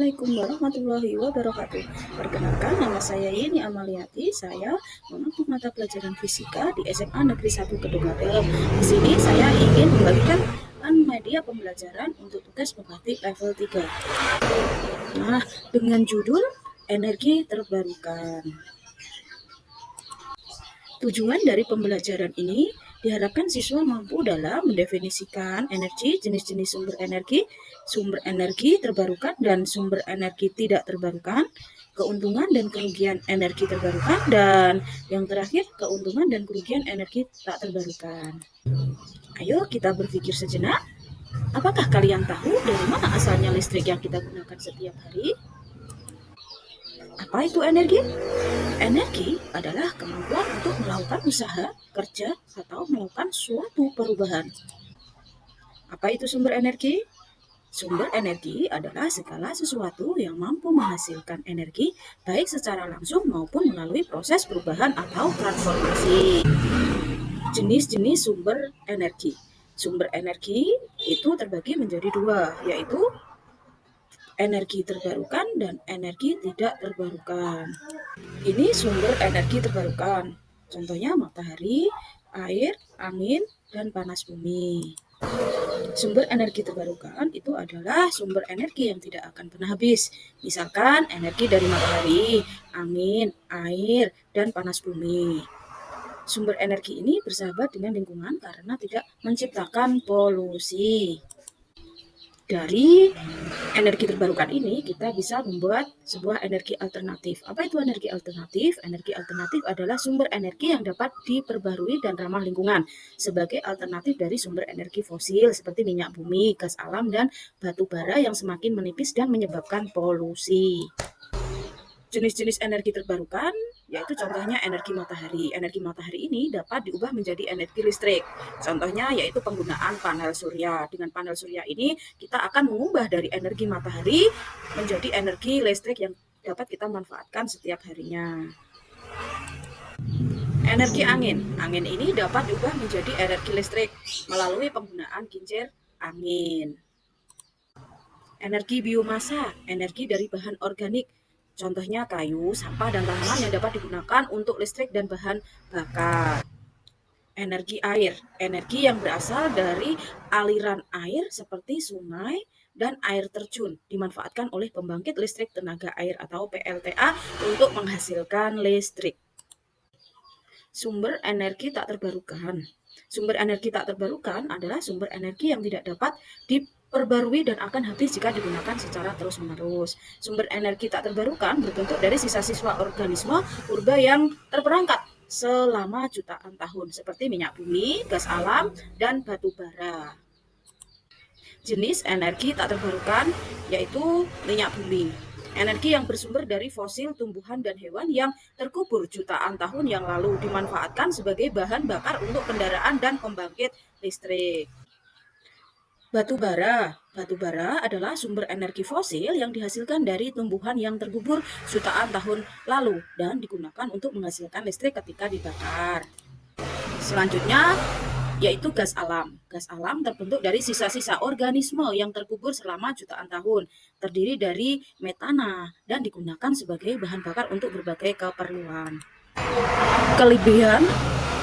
Assalamualaikum warahmatullahi wabarakatuh. Perkenalkan, nama saya Yeni Amaliati. Saya mengampu mata pelajaran fisika di SMA Negeri 1 Kedunggadelam. Di sini saya ingin membagikan media pembelajaran untuk tugas pengganti level 3. Nah, dengan judul energi terbarukan. Tujuan dari pembelajaran ini diharapkan siswa mampu dalam mendefinisikan energi, jenis-jenis sumber energi terbarukan dan sumber energi tidak terbarukan, keuntungan dan kerugian energi terbarukan, dan yang terakhir keuntungan dan kerugian energi tak terbarukan. Ayo kita berpikir sejenak. Apakah kalian tahu dari mana asalnya listrik yang kita gunakan setiap hari? Apa itu energi? Energi adalah kemampuan untuk melakukan usaha, kerja, atau melakukan suatu perubahan. Apa itu sumber energi? Sumber energi adalah segala sesuatu yang mampu menghasilkan energi, baik secara langsung maupun melalui proses perubahan atau transformasi. Jenis-jenis sumber energi. Sumber energi itu terbagi menjadi dua, yaitu energi terbarukan dan energi tidak terbarukan. Ini sumber energi terbarukan. Contohnya matahari, air, angin, dan panas bumi. Sumber energi terbarukan itu adalah sumber energi yang tidak akan pernah habis. Misalkan energi dari matahari, angin, air, dan panas bumi. Sumber energi ini bersahabat dengan lingkungan karena tidak menciptakan polusi. Dari energi terbarukan ini, kita bisa membuat sebuah energi alternatif. Apa itu energi alternatif? Energi alternatif adalah sumber energi yang dapat diperbarui dan ramah lingkungan sebagai alternatif dari sumber energi fosil seperti minyak bumi, gas alam, dan batu bara yang semakin menipis dan menyebabkan polusi. Jenis-jenis energi terbarukan yaitu contohnya energi matahari. Energi matahari ini dapat diubah menjadi energi listrik. Contohnya yaitu penggunaan panel surya. Dengan panel surya ini kita akan mengubah dari energi matahari menjadi energi listrik yang dapat kita manfaatkan setiap harinya. Energi angin. Angin ini dapat diubah menjadi energi listrik melalui penggunaan kincir angin. Energi biomasa, energi dari bahan organik. Contohnya kayu, sampah, dan tanaman yang dapat digunakan untuk listrik dan bahan bakar. Energi air, energi yang berasal dari aliran air seperti sungai dan air terjun, dimanfaatkan oleh pembangkit listrik tenaga air atau PLTA untuk menghasilkan listrik. Sumber energi tak terbarukan. Sumber energi tak terbarukan adalah sumber energi yang tidak dapat diperbarui dan akan habis jika digunakan secara terus-menerus. Sumber energi tak terbarukan berbentuk dari sisa-sisa organisme purba yang terperangkap selama jutaan tahun, seperti minyak bumi, gas alam, dan batu bara. Jenis energi tak terbarukan yaitu minyak bumi. Energi yang bersumber dari fosil, tumbuhan, dan hewan yang terkubur jutaan tahun yang lalu dimanfaatkan sebagai bahan bakar untuk kendaraan dan pembangkit listrik. Batu bara. Batu bara adalah sumber energi fosil yang dihasilkan dari tumbuhan yang terkubur jutaan tahun lalu dan digunakan untuk menghasilkan listrik ketika dibakar. Selanjutnya, yaitu gas alam. Gas alam terbentuk dari sisa-sisa organisme yang terkubur selama jutaan tahun, terdiri dari metana, dan digunakan sebagai bahan bakar untuk berbagai keperluan. Kelebihan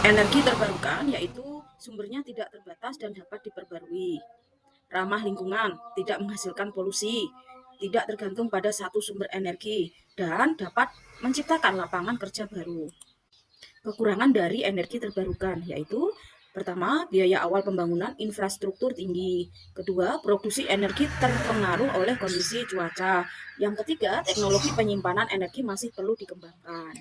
energi terbarukan yaitu sumbernya tidak terbatas dan dapat diperbarui. Ramah lingkungan, tidak menghasilkan polusi, tidak tergantung pada satu sumber energi, dan dapat menciptakan lapangan kerja baru. Kekurangan dari energi terbarukan yaitu pertama, biaya awal pembangunan infrastruktur tinggi. Kedua, produksi energi terpengaruh oleh kondisi cuaca. Yang ketiga, teknologi penyimpanan energi masih perlu dikembangkan.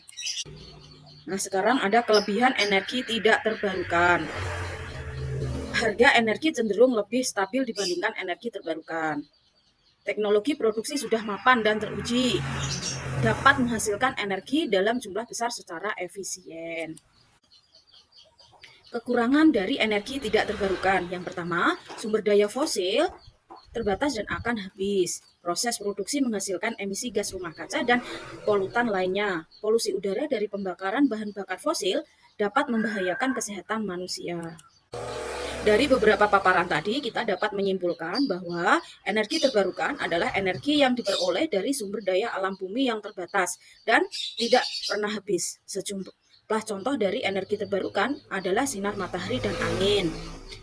Nah, sekarang ada kelebihan energi tidak terbarukan. Harga energi cenderung lebih stabil dibandingkan energi terbarukan. Teknologi produksi sudah mapan dan teruji, dapat menghasilkan energi dalam jumlah besar secara efisien. Kekurangan dari energi tidak terbarukan. Yang pertama, sumber daya fosil terbatas dan akan habis. Proses produksi menghasilkan emisi gas rumah kaca dan polutan lainnya. Polusi udara dari pembakaran bahan bakar fosil dapat membahayakan kesehatan manusia. Dari beberapa paparan tadi, kita dapat menyimpulkan bahwa energi terbarukan adalah energi yang diperoleh dari sumber daya alam bumi yang terbatas dan tidak pernah habis. Sejumlah contoh dari energi terbarukan adalah sinar matahari dan angin.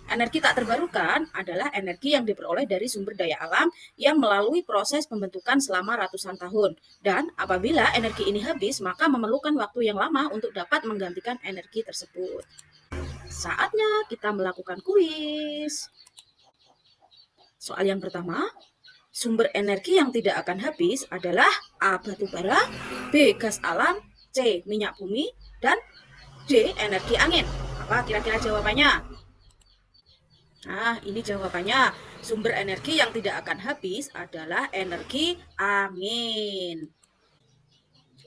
Energi tak terbarukan adalah energi yang diperoleh dari sumber daya alam yang melalui proses pembentukan selama ratusan tahun. Dan apabila energi ini habis, maka memerlukan waktu yang lama untuk dapat menggantikan energi tersebut. Saatnya kita melakukan kuis. Soal yang pertama, sumber energi yang tidak akan habis adalah A. Batu bara, B. Gas alam, C. Minyak bumi, dan D. Energi angin. Apa kira-kira jawabannya? Nah, ini jawabannya. Sumber energi yang tidak akan habis adalah energi angin.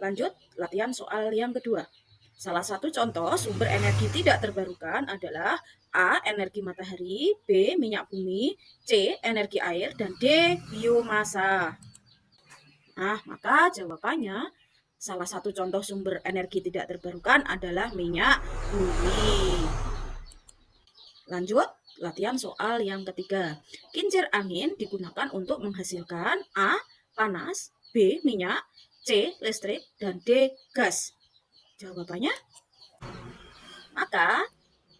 Lanjut, latihan soal yang kedua. Salah satu contoh sumber energi tidak terbarukan adalah A. Energi matahari, B. Minyak bumi, C. Energi air, dan D. Biomasa. Nah, maka jawabannya salah satu contoh sumber energi tidak terbarukan adalah minyak bumi. Lanjut, latihan soal yang ketiga. Kincir angin digunakan untuk menghasilkan A. Panas, B. Minyak, C. Listrik, dan D. Gas. Jawabannya? Maka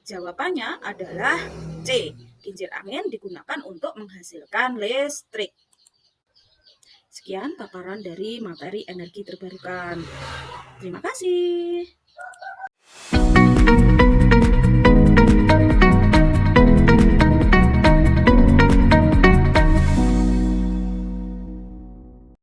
jawabannya adalah C. Kincir angin digunakan untuk menghasilkan listrik. Sekian paparan dari materi energi terbarukan. Terima kasih.